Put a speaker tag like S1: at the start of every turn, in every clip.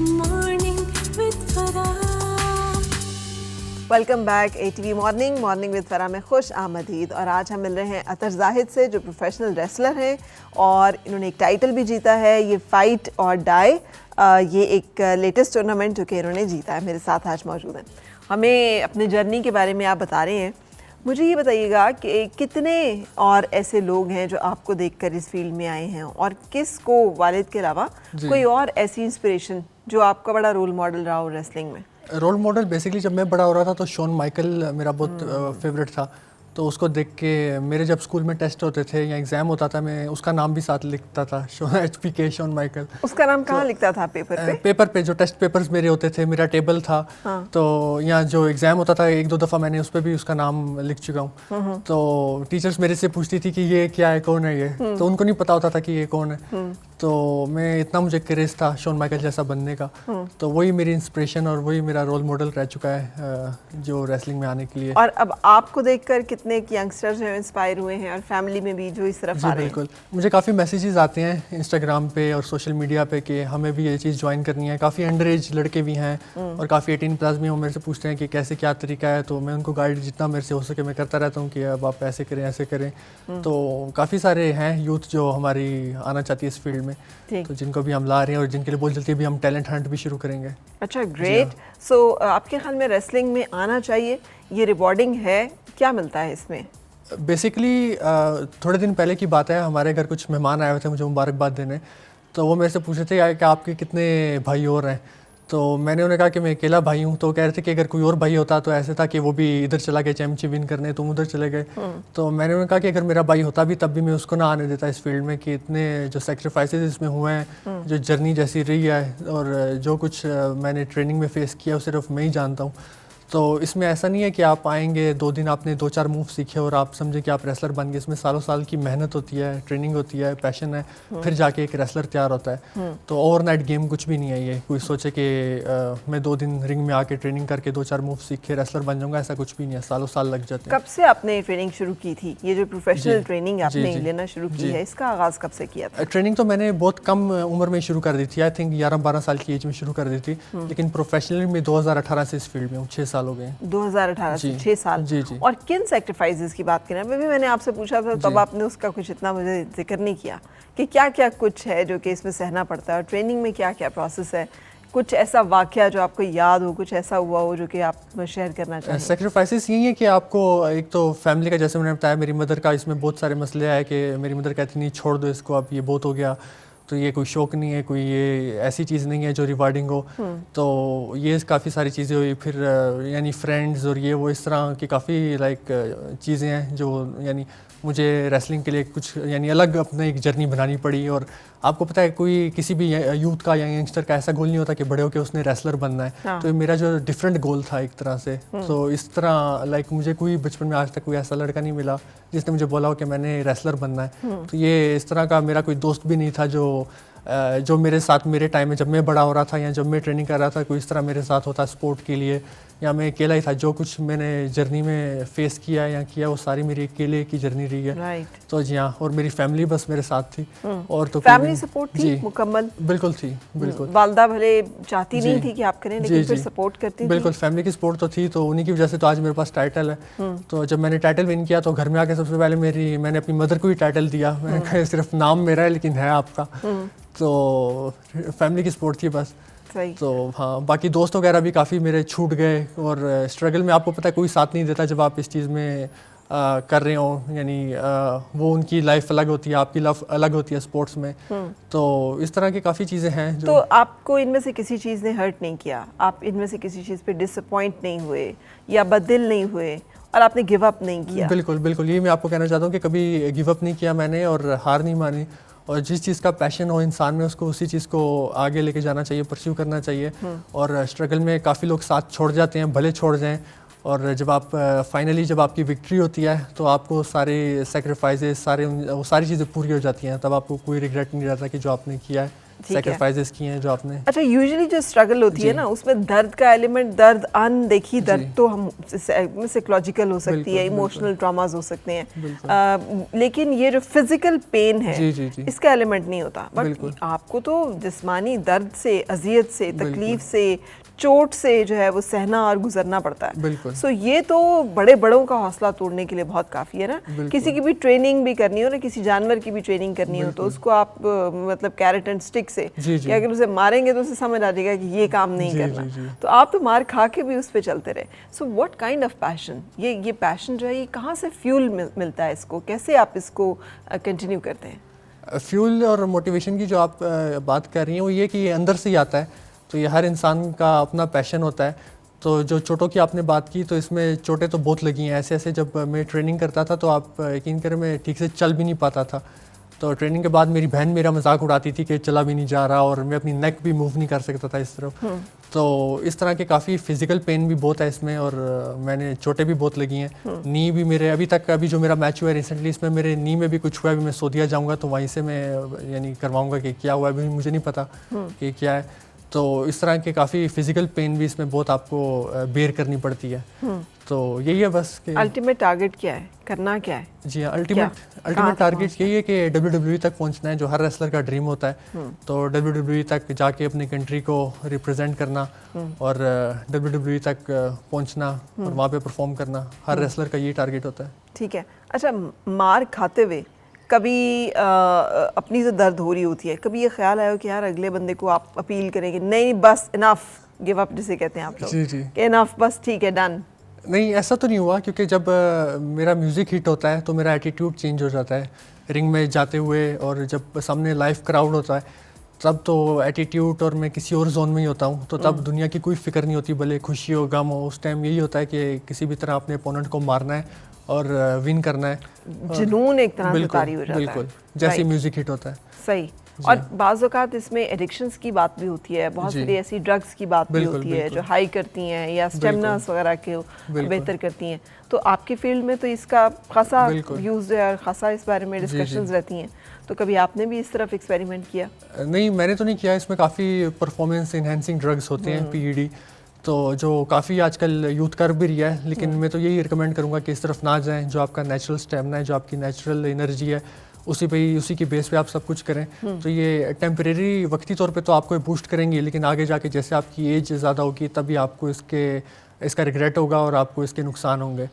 S1: Morning with Farah.
S2: Welcome back ATV morning with फरा में खुश आमदीद। और आज हम मिल रहे हैं अतर जाहिद से जो प्रोफेशनल रेसलर हैं और इन्होंने एक टाइटल भी जीता है, ये फाइट और डाई। ये एक लेटेस्ट टूर्नामेंट जो कि इन्होंने जीता है, मेरे साथ आज मौजूद हैं। हमें अपने जर्नी के बारे में आप बता रहे हैं। मुझे ये बताइएगा कि कितने और ऐसे लोग हैं जो आपको देखकर इस फील्ड में आए हैं और किस को वालिद के अलावा कोई और ऐसी इंस्पिरेशन जो आपका बड़ा रोल मॉडल रहा हो रेसलिंग में?
S3: रोल मॉडल बेसिकली जब मैं बड़ा हो रहा था तो शॉन माइकल मेरा बहुत फेवरेट था। तो उसको देख के मेरे जब स्कूल में टेस्ट होते थे या एग्ज़ाम होता था, मैं उसका नाम भी साथ लिखता था, HPK शॉन माइकल।
S2: उसका नाम कहाँ लिखता था पेपर पे?
S3: पेपर पे जो टेस्ट पेपर्स मेरे होते थे, मेरा टेबल था। हाँ। तो यहाँ जो एग्ज़ाम होता था एक दो दफ़ा मैंने उस पर भी उसका नाम लिख चुका हूँ। तो टीचर्स मेरे से पूछती थी कि ये क्या है, कौन है ये, तो उनको नहीं पता होता था कि ये कौन है। तो मैं इतना मुझे क्रेज़ था शॉन माइकल जैसा बनने का, तो वही मेरी इंस्पिरेशन और वही मेरा रोल मॉडल रह चुका है जो रेसलिंग में आने के लिए।
S2: और अब आपको देखकर कितने यंगस्टर्स हैं इंस्पायर हुए हैं और फैमिली में भी जो इस तरफ आ रहे हैं?
S3: बिल्कुल, मुझे काफ़ी मैसेजेस आते हैं इंस्टाग्राम पे और सोशल मीडिया पे कि हमें भी ये चीज़ ज्वाइन करनी है। काफ़ी अंडर एज लड़के भी हैं और काफ़ी 18+ भी, वो मेरे से पूछते हैं कि कैसे क्या तरीका है। तो मैं उनको गाइड जितना मेरे से हो सके मैं करता रहता हूँ कि अब आप ऐसे करें ऐसे करें। तो काफ़ी सारे हैं यूथ जो हमारी आना चाहती है इस फील्ड में, तो जिनको भी हम ला रहे हैं और जिनके लिए बहुत जल्दी भी हम टैलेंट हंट भी शुरू करेंगे।
S2: अच्छा, ग्रेट। सो आपके ख्याल में रेसलिंग में आना चाहिए, ये रिवॉर्डिंग है, क्या मिलता है इसमें?
S3: बेसिकली थोड़े दिन पहले की बात है, हमारे घर कुछ मेहमान आए हुए थे मुझे मुबारकबाद देने। तो वो मेरे से पूछ रहे थे कि आपके कितने भाई और हैं। तो मैंने उन्हें कहा कि मैं अकेला भाई हूँ। तो कह रहे थे कि अगर कोई और भाई होता तो ऐसे था कि वो भी इधर चला गया चैंपियनशिप विन करने, तुम उधर चले गए। तो मैंने उन्हें कहा कि अगर मेरा भाई होता भी तब भी मैं उसको ना आने देता इस फील्ड में, कि इतने जो सेक्रीफाइसेस इसमें हुए हैं, जो जर्नी जैसी रही है और जो कुछ मैंने ट्रेनिंग में फेस किया वो सिर्फ मैं ही जानता हूँ। तो इसमें ऐसा नहीं है कि आप आएंगे 2 दिन आपने 2-4 मूव सीखे और आप समझे कि आप रेसलर बन गए। इसमें सालों साल की मेहनत होती है, ट्रेनिंग होती है, पैशन है, फिर जाके एक रेसलर तैयार होता है। तो ओवरनाइट गेम कुछ भी नहीं है ये। कोई सोचे कि मैं 2 दिन रिंग में आके ट्रेनिंग करके 2-4 मूव सीख के रेसलर बन जाऊंगा, ऐसा कुछ भी नहीं है। सालों साल लग जाते हैं।
S2: कब से आपने ट्रेनिंग शुरू की थी? ये जो प्रोफेशनल ट्रेनिंग आपने लेना शुरू की है, इसका आगाज़ कब से किया था?
S3: ट्रेनिंग तो मैंने बहुत कम उम्र में शुरू कर दी थी, आई थिंक 11-12 साल की एज में शुरू कर दी थी। लेकिन प्रोफेशनली में 2018 से इस फील्ड में हूँ, 6 साल हो गए।
S2: 2018 से 6 साल।
S3: जी।
S2: और किन सेक्रीफाइसेस की बात करें? अभी भी मैंने आपसे पूछा था तब आपने उसका कुछ इतना मुझे जिक्र नहीं किया कि क्या क्या कुछ है जो कि इसमें सहना पड़ता है और ट्रेनिंग में क्या क्या प्रोसेस है। कुछ ऐसा वाकया जो आपको याद हो, कुछ ऐसा हुआ हो जो कि आप शेयर करना चाहें?
S3: सेक्रीफाइसेस यही है कि आपको एक तो फैमिली का, जैसे मैंने बताया मेरी मदर का इसमें बहुत सारे मसले आए कि मेरी मदर कहती नहीं छोड़ दो इसको, अब ये बहुत हो गया, तो ये कोई शौक नहीं है, कोई ये ऐसी चीज़ नहीं है जो रिवार्डिंग हो। तो ये काफ़ी सारी चीज़ें हुई। फिर यानी फ्रेंड्स और ये वो इस तरह की काफ़ी चीज़ें हैं जो यानी मुझे रेसलिंग के लिए कुछ यानी अलग अपने एक जर्नी बनानी पड़ी। और आपको पता है कोई किसी भी यूथ का या यंगस्टर का ऐसा गोल नहीं होता कि बड़े होकर उसने रेसलर बनना है। हाँ। तो मेरा जो डिफरेंट गोल था एक तरह से। तो इस तरह मुझे कोई बचपन में आज तक कोई ऐसा लड़का नहीं मिला जिसने मुझे बोला हो कि मैंने रेसलर बनना है। तो ये इस तरह का मेरा कोई दोस्त भी नहीं था जो मेरे साथ मेरे टाइम में जब मैं बड़ा हो रहा था या जब मैं ट्रेनिंग कर रहा था कोई इस तरह मेरे साथ होता स्पोर्ट के लिए, या मैं अकेला ही था। जो कुछ मैंने जर्नी में फेस किया या किया वो सारी मेरी अकेले की जर्नी रही है।
S2: राइट।
S3: तो जी हाँ, और मेरी फैमिली बस मेरे साथ थी। और तो
S2: फैमिली सपोर्ट थी मुकम्मल?
S3: बिल्कुल थी, बिल्कुल।
S2: वालदा भले चाहती नहीं थी कि आप करें, लेकिन फिर सपोर्ट करती थी?
S3: बिल्कुल, फैमिली की सपोर्ट तो थी। तो उन्हीं की वजह से तो आज मेरे पास टाइटल है। तो जब मैंने टाइटल विन किया तो घर में आके सबसे पहले मैंने अपनी मदर को ही टाइटल दिया। मैंने कहा सिर्फ नाम मेरा है लेकिन है आपका। तो फैमिली की सपोर्ट थी बस।
S2: सही।
S3: तो हाँ, बाकी दोस्त वगैरह भी काफ़ी मेरे छूट गए। और स्ट्रगल में आपको पता है कोई साथ नहीं देता जब आप इस चीज़ में कर रहे हो। यानी वो उनकी लाइफ अलग होती है, आपकी लाइफ अलग होती है स्पोर्ट्स में। तो इस तरह की काफ़ी चीज़ें हैं जो।
S2: तो आपको इनमें से किसी चीज़ ने हर्ट नहीं किया? आप इनमें से किसी चीज़ पे डिसअपॉइंट नहीं हुए या बददिल नहीं हुए और आपने गिव अप नहीं किया?
S3: बिल्कुल बिल्कुल, यही मैं आपको कहना चाहता हूँ कि कभी गिव अप नहीं किया मैंने और हार नहीं मानी। और जिस चीज़ का पैशन हो इंसान में उसको उसी चीज़ को आगे लेके जाना चाहिए, परस्यू करना चाहिए। और स्ट्रगल में काफ़ी लोग साथ छोड़ जाते हैं, भले छोड़ जाएं। और जब आप फाइनली जब आपकी विक्ट्री होती है तो आपको सारे सेक्रीफाइसेस वो सारी चीज़ें पूरी हो जाती हैं। तब आपको कोई रिग्रेट नहीं रहता कि जो आपने किया है सेक्रीफाइसेस किए हैं जो आपने।
S2: अच्छा, यूजुअली जो स्ट्रगल होती है ना, उसमें दर्द का एलिमेंट, दर्द अनदेखी दर्द तो हम साइकोलॉजिकल हो सकती है, इमोशनल ट्रॉमास हो सकते हैं, लेकिन ये जो फिजिकल पेन है इसका एलिमेंट नहीं होता। बट आपको तो जिस्मानी दर्द से, अजियत से, तकलीफ से, चोट से जो है वो सहना और गुजरना पड़ता है। सो ये तो बड़े बड़ों का हौसला तोड़ने के लिए बहुत काफ़ी है ना। किसी की भी ट्रेनिंग भी करनी हो ना, किसी जानवर की भी ट्रेनिंग करनी हो, तो उसको आप मतलब कैरेट एंड स्टिक से कि अगर उसे मारेंगे तो उसे समझ आ जाएगा कि ये काम नहीं करना। तो आप तो मार खा के भी उस पर चलते रहे। So what kind of passion, ये पैशन जो है ये कहाँ से फ्यूल मिलता है इसको, कैसे आप इसको कंटिन्यू करते हैं?
S3: फ्यूल और मोटिवेशन की जो आप बात कर रही हैं वो ये कि ये अंदर से ही आता है। तो ये हर इंसान का अपना पैशन होता है। तो जो चोटों की आपने बात की, तो इसमें चोटें तो बहुत लगी हैं। ऐसे ऐसे जब मैं ट्रेनिंग करता था तो आप यकीन करें मैं ठीक से चल भी नहीं पाता था। तो ट्रेनिंग के बाद मेरी बहन मेरा मजाक उड़ाती थी कि चला भी नहीं जा रहा, और मैं अपनी नेक भी मूव नहीं कर सकता था इस तरफ। तो इस तरह के काफ़ी फिजिकल पेन भी बहुत है इसमें, और मैंने चोटें भी बहुत लगी हैं। नी भी मेरे अभी जो मेरा मैच हुआ है रिसेंटली, इसमें मेरे नी में भी कुछ हुआ है। अभी मैं सऊदीया जाऊँगा तो वहीं से मैं यानी करवाऊँगा कि क्या हुआ है, अभी मुझे नहीं पता कि क्या है। तो इस तरह के काफ़ी फिजिकल पेन भी इसमें बहुत आपको बेयर करनी पड़ती है। तो यही है बस कि
S2: अल्टीमेट टारगेट क्या है, करना क्या है?
S3: जी हाँ, अल्टीमेट टारगेट यही है कि WWE तक पहुंचना है, जो हर रेसलर का ड्रीम होता है। तो WWE तक जाके अपनी कंट्री को रिप्रेजेंट करना और WWE तक पहुंचना और वहाँ पे परफॉर्म करना, हर रेसलर का यही टारगेट होता है।
S2: ठीक है। अच्छा, मार खाते हुए कभी अपनी जो दर्द हो रही होती है, कभी ये ख्याल आया हो कि यार अगले बंदे को आप अपील करेंगे, नहीं बस इनफ, गिव अप जिसे कहते हैं आप लोग, कि इनफ, बस ठीक है, डन? नहीं,
S3: ऐसा तो नहीं हुआ, क्योंकि जब मेरा म्यूज़िक हिट होता है तो मेरा एटीट्यूड चेंज हो जाता है रिंग में जाते हुए, और जब सामने लाइव क्राउड होता है तब तो एटीट्यूड और मैं किसी और जोन में ही होता हूँ। तो तब दुनिया की कोई फिक्र नहीं होती, भले खुशी हो गम हो, उस टाइम यही होता है कि किसी भी तरह अपने अपोनेंट को मारना है और विन करना है।
S2: जुनून एक तरह से तारी हो जाता है,
S3: बिल्कुल जैसे म्यूजिक हिट होता है।
S2: सही। और बाज़ औक़ात इसमें एडिक्शंस की बात भी होती है, बहुत सारी ऐसी ड्रग्स की बात भी होती है जो हाई करती हैं या स्टेमिनास वगैरह के बेहतर करती हैं। तो आपकी फील्ड में तो इसका खासा यूज़ है और खासा इस बारे में डिस्कशंस रहती हैं। तो कभी आपने भी इस तरफ एक्सपेरिमेंट किया?
S3: नहीं, मैंने तो नहीं किया। इसमें काफ़ी परफॉर्मेंस इनहेंसिंग ड्रग्स होते हैं, PED, तो जो काफ़ी आजकल यूथ कर भी रहा है। लेकिन मैं तो यही रिकमेंड करूँगा कि इस तरफ ना जाएं। जो आपका नेचुरल स्टेमिना है, जो आपकी नेचुरल एनर्जी है, उसी की बेस पे आप सब कुछ करें। तो ये टेम्परेरी वक्ती तौर पे तो आपको बूस्ट करेंगे, लेकिन आगे जाके जैसे आपकी एज ज़्यादा होगी तभी आपको इसका रिग्रेट होगा और आपको इसके नुकसान होंगे।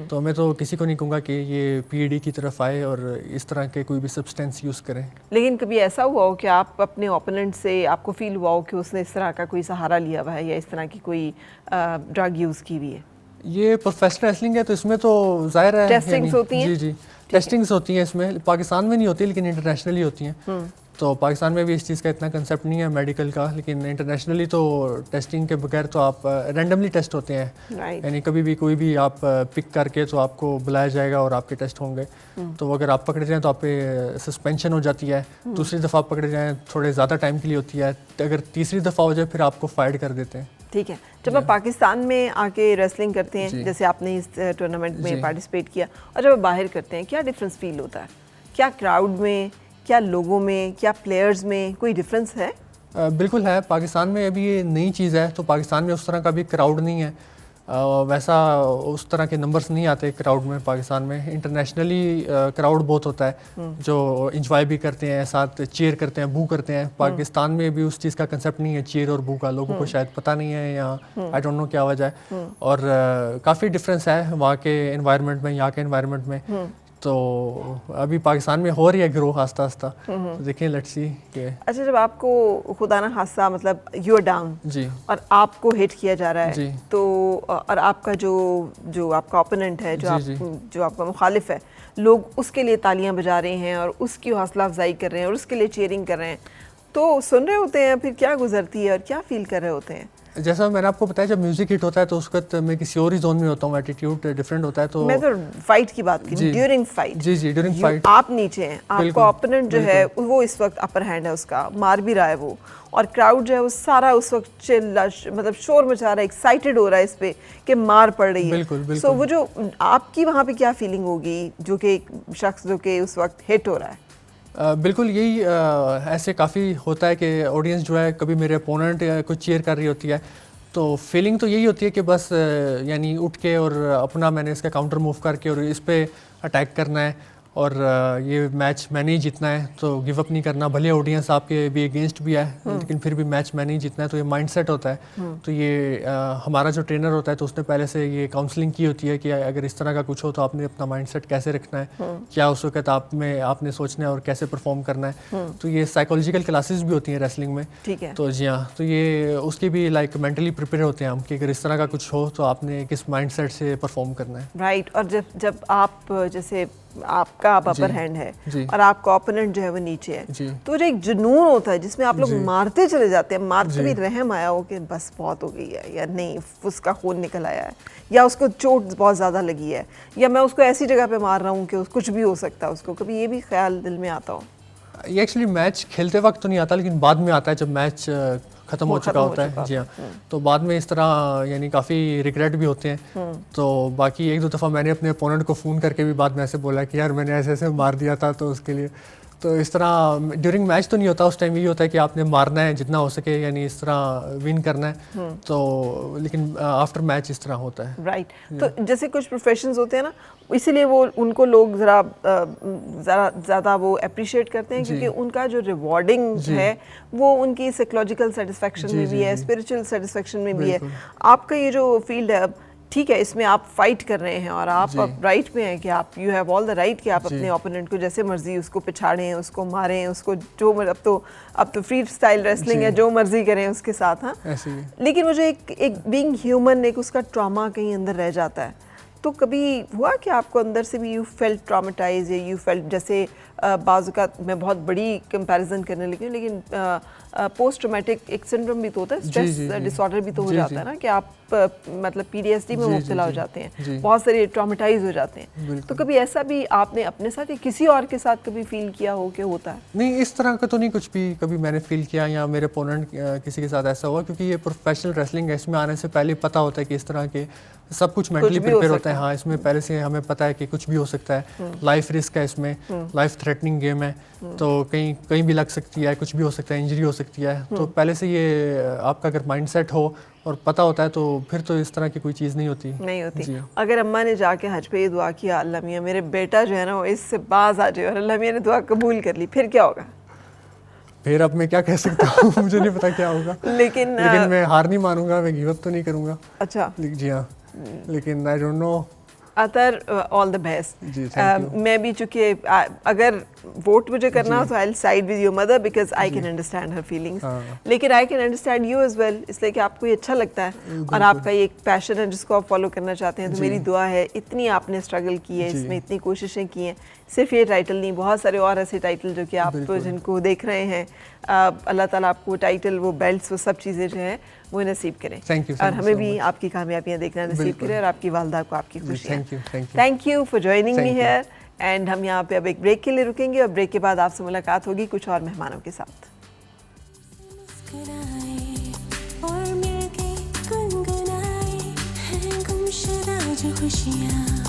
S3: तो मैं तो किसी को नहीं कहूँगा कि ये PED की तरफ आए और इस तरह के कोई भी सब्सटेंस यूज़ करें।
S2: लेकिन कभी ऐसा हुआ हो कि आप अपने ओपोनेंट से आपको फील हुआ हो कि उसने इस तरह का कोई सहारा लिया हुआ है या इस तरह की कोई ड्रग यूज़ की हुई है?
S3: ये प्रोफेशनल रेसलिंग है तो इसमें तो ज़ाहिर है
S2: टेस्टिंग्स होती हैं।
S3: जी, टेस्टिंग्स होती हैं। इसमें पाकिस्तान में नहीं होती लेकिन इंटरनेशनली होती हैं। तो पाकिस्तान में भी इस चीज़ का इतना कंसेप्ट नहीं है मेडिकल का, लेकिन इंटरनेशनली तो टेस्टिंग के बगैर तो आप रैंडमली टेस्ट होते हैं। यानी कभी भी कोई भी आप पिक करके तो आपको बुलाया जाएगा और आपके टेस्ट होंगे। तो अगर आप पकड़े जाएँ तो आप पे सस्पेंशन हो जाती है। दूसरी दफ़ा आप पकड़े जाएँ थोड़े ज़्यादा टाइम के लिए होती है। अगर तीसरी दफ़ा हो जाए फिर आपको फाइड कर देते हैं।
S2: ठीक है। जब आप पाकिस्तान में आके रेसलिंग करते हैं, जैसे आपने इस टूर्नामेंट में पार्टिसिपेट किया, और जब आप बाहर करते हैं, क्या डिफरेंस फील होता है? क्या क्राउड में, क्या लोगों में, क्या प्लेयर्स में कोई डिफरेंस है?
S3: बिल्कुल है। पाकिस्तान में अभी ये नई चीज़ है, तो पाकिस्तान में उस तरह का भी क्राउड नहीं है। वैसा उस तरह के नंबर्स नहीं आते क्राउड में पाकिस्तान में। इंटरनेशनली क्राउड बहुत होता है जो इंजॉय भी करते हैं, साथ चीयर करते हैं, बू करते हैं। पाकिस्तान में भी उस चीज़ का कंसेप्ट नहीं है चीयर और बू का, लोगों को शायद पता नहीं है या आई डोंट नो क्या वजह है। और काफ़ी डिफरेंस है वहाँ के एनवायरनमेंट में, यहाँ के एनवायरनमेंट में। तो अभी पाकिस्तान में हो रही है ग्रो आस्ता आस्ता, तो देखें, लेट्स सी कि।
S2: अच्छा, जब आपको खुदा ना खासा मतलब यू आर डाउन
S3: जी और
S2: आपको हिट किया जा रहा है, तो और आपका जो आपका ओपोनेंट है, जो आपका मुखालिफ है, लोग उसके लिए तालियां बजा रहे हैं और उसकी हौसला अफजाई कर रहे हैं और उसके लिए चीयरिंग कर रहे हैं, तो सुन रहे होते हैं, फिर क्या गुजरती है और क्या फील कर रहे होते हैं?
S3: जैसा मैंने आपको बताया, जब म्यूजिक हिट होता है तो उस वक्त मैं किसी और ही जोन में होता हूँ, एटीट्यूड डिफरेंट होता है। तो
S2: मैं तो फाइट की बात की, ड्यूरिंग फाइट।
S3: जी, ड्यूरिंग फाइट
S2: आप नीचे हैं, आपका ओपोनेंट जो है वो इस वक्त अपर हैंड है, उसका मार भी रहा है वो, और क्राउड जो है वो सारा उस वक्त चिल्ला मतलब शोर मचा रहा है, एक्साइटेड हो रहा है इस पे कि मार पड़ रही है।
S3: बिल्कुल।
S2: सो वो जो आपकी वहाँ पे क्या फीलिंग होगी जो कि एक शख्स जो कि उस वक्त हिट हो रहा है?
S3: बिल्कुल यही ऐसे काफ़ी होता है कि ऑडियंस जो है कभी मेरे अपोनेंट को चीयर कर रही होती है, तो फीलिंग तो यही होती है कि बस यानी उठ के और अपना मैंने इसका काउंटर मूव करके और इस पे अटैक करना है और ये मैच मैंने ही जीतना है, तो गिव अप नहीं करना। भले ऑडियंस आपके भी अगेंस्ट भी है लेकिन फिर भी मैच मैंने ही जीतना है, तो ये माइंडसेट होता है। तो ये हमारा जो ट्रेनर होता है तो उसने पहले से ये काउंसलिंग की होती है कि अगर इस तरह का कुछ हो तो आपने अपना माइंडसेट कैसे रखना है, क्या उस वक्त आप में आपने सोचना है और कैसे परफॉर्म करना है। तो ये साइकोलॉजिकल क्लासेस भी होती हैं रेसलिंग में।
S2: ठीक है।
S3: तो जी हाँ, तो ये उसकी भी लाइक मेंटली प्रिपेयर होते हैं हम कि अगर इस तरह का कुछ हो तो आपने किस माइंडसेट से परफॉर्म करना है।
S2: राइट। और जब आप जैसे आपका अपर हैंड है और आपका ओपोनेंट जो है वो नीचे है, तो जो एक जुनून होता है जिसमें आप लोग मारते चले जाते हैं, मारते भी रहम आया हो कि बस बहुत हो गई है, या नहीं उसका खून निकल आया है, या उसको चोट बहुत ज़्यादा लगी है, या मैं उसको ऐसी जगह पे मार रहा हूँ कि कुछ भी हो सकता है उसको, कभी ये भी ख्याल दिल में आता हो?
S3: ये एक्चुअली मैच खेलते वक्त तो नहीं आता लेकिन बाद में आता है जब मैच ख़त्म हो चुका होता है। जी हाँ, तो बाद में इस तरह यानी काफ़ी रिग्रेट भी होते हैं। तो बाकी एक दो दफ़ा मैंने अपने अपोनेंट को फ़ोन करके भी बाद में ऐसे बोला कि यार मैंने ऐसे ऐसे मार दिया था, तो उसके लिए तो इस तरह ड्यूरिंग मैच तो नहीं होता, उस टाइम ये होता है कि आपने मारना है जितना हो सके, यानी इस तरह विन करना है। तो लेकिन आफ्टर मैच इस तरह होता है।
S2: राइट। तो जैसे कुछ प्रोफेशंस होते हैं ना, इसीलिए वो उनको लोग ज़रा ज़्यादा वो अप्रिशिएट करते हैं क्योंकि उनका जो रिवॉर्डिंग है वो उनकी साइकोलॉजिकल सेटिस्फेक्शन में भी है, स्पिरिचुअल सेटिस्फेक्शन में भी है। आपका ये जो फील्ड है, ठीक है, इसमें आप फाइट कर रहे हैं और आप राइट पे हैं कि आप you have all the right कि आप अपने ओपोनेंट को जैसे मर्जी उसको पिछाड़ें, उसको मारें, उसको जो अब तो फ्री स्टाइल रेसलिंग है, जो मर्जी करें उसके साथ। हाँ, लेकिन मुझे एक बीइंग ह्यूमन, एक उसका ट्रॉमा कहीं अंदर रह जाता है। तो कभी हुआ कि आपको अंदर से भी यू फेल्ट ट्रॉमेटाइज, या यू फेल्ट जैसे बाज़ का, मैं बहुत बड़ी कंपैरिजन करने लगी हूँ, लेकिन पोस्ट ट्रॉमेटिक एक सिंड्रोम भी तो होता है, स्ट्रेस डिसऑर्डर भी तो हो जाता है ना, कि आप मतलब PTSD में मुब्तला हो जाते हैं, बहुत सारे ट्रॉमेटाइज हो जाते हैं। तो कभी ऐसा भी आपने अपने साथ या किसी और के साथ कभी फील किया हो कि होता है?
S3: नहीं, इस तरह का तो नहीं कुछ भी कभी मैंने फील किया या मेरे अपोनेंट किसी के साथ ऐसा हुआ, क्योंकि ये प्रोफेशनल रेसलिंग है, इसमें आने से पहले पता होता है कि इस तरह के सब कुछ मेंटली प्रिपेयर होता है। हाँ, इसमें पहले से हमें पता है कि कुछ भी हो सकता है, लाइफ रिस्क है इसमें, लाइफ थ्रेटनिंग गेम है, तो कहीं भी लग सकती है, कुछ भी हो सकता है, इंजरी हो सकती है। तो पहले से ये आपका अगर माइंडसेट हो और पता होता है तो फिर तो इस तरह की कोई चीज़ नहीं होती।
S2: अगर अम्मा ने जाके हज पे ये दुआ किया, अल्लाह मियाँ मेरे बेटा जो है ना वो इससे बाज आ जाए, और अल्लाह मियाँ ने दुआ कबूल कर ली, फिर क्या होगा?
S3: फिर अब मैं क्या कह सकता हूँ मुझे नहीं पता क्या होगा, लेकिन मैं हार नहीं मानूंगा, मैं गिव अप तो नहीं करूँगा।
S2: अच्छा।
S3: जी हाँ, लेकिन आई डोंट नो।
S2: अतर ऑल द बेस्ट। मैं भी चूँकि अगर वोट मुझे करना हो तो I will side with your mother because I can understand her feelings, लेकिन I can understand you as well, इसलिए कि आपको ये अच्छा लगता है और आपका ये एक पैशन है जिसको आप फॉलो करना चाहते हैं। तो मेरी दुआ है, इतनी आपने स्ट्रगल की है इसमें, इतनी कोशिशें की हैं, सिर्फ ये टाइटल नहीं, बहुत सारे और ऐसे टाइटल जो कि आप जिनको देख रहे हैं, अल्लाह ताला आपको टाइटल, वो बेल्ट्स, वो सब चीज़ें जो हैं वो नसीब करें। और हमें भी आपकी कामयाबियाँ देखना नसीब करें और आपकी वालदा को आपकी खुशियाँ। Thank you for joining me here. And हम यहाँ पे अब एक ब्रेक के लिए रुकेंगे और ब्रेक के बाद आपसे मुलाकात होगी कुछ और मेहमानों के साथ।
S1: और मिलके गुनगुनाए हैं गुमशुदा जो खुशियाँ।